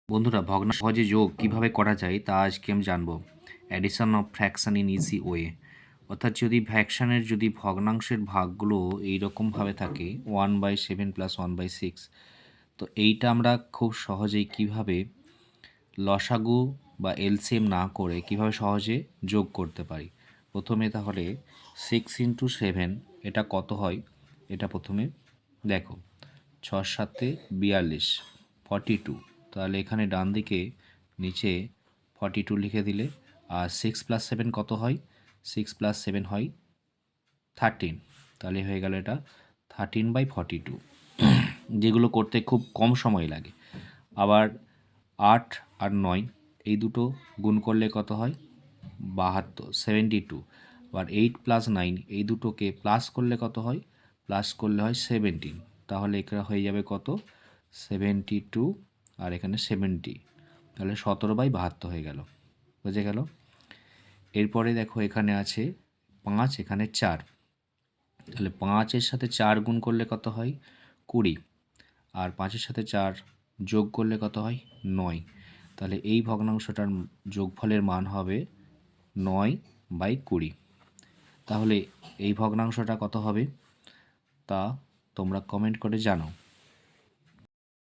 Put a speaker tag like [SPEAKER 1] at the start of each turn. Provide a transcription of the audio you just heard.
[SPEAKER 1] বন্ধুরা, সহজে যোগ কিভাবে করা যায় তা আজকে আমি জানবো। Addition of fraction in easy way, অর্থাৎ যদি ভগ্নাংশের ভাগগুলো এইরকমভাবে থাকে 1/7 + 1/6, তো এইটা আমরা খুব সহজেই কিভাবে লসাগু বা এলসিএম না করে কিভাবে সহজে যোগ করতে পারি। প্রথমে তাহলে 6 × 7 এটা কত হয়, এটা প্রথমে দেখো। 6 × 7 = 42, 42। তাহলে এখানে ডান দিকে নিচে 42 লিখে দিলে, আর 6 + 7 কত হয়? 6 + 7 হয় 13। তাহলে হয়ে গেল এটা 13/42, যেগুলো করতে খুব কম সময় লাগে। আবার 8 আর 9 এই দুটো গুণ করলে কত হয়? 72, 72। আবার 8 + 9 এই দুটোকে প্লাস করলে কত হয়? প্লাস করলে হয় 17। তাহলে এখানে হয়ে যাবে কত? 72, আর এখানে 70। তাহলে 17/72 হয়ে গেল। বুঝে গেল? এরপরে দেখো এখানে আছে 5, এখানে 4। তাহলে 5-এর সাথে 4 গুণ করলে কত হয়? 20। আর 5-এর সাথে 4 যোগ করলে কত হয়? 9। তাহলে এই ভগ্নাংশটার যোগফলের মান হবে 9/20। তাহলে এই ভগ্নাংশটা কত হবে তা তোমরা কমেন্ট করে জানাও।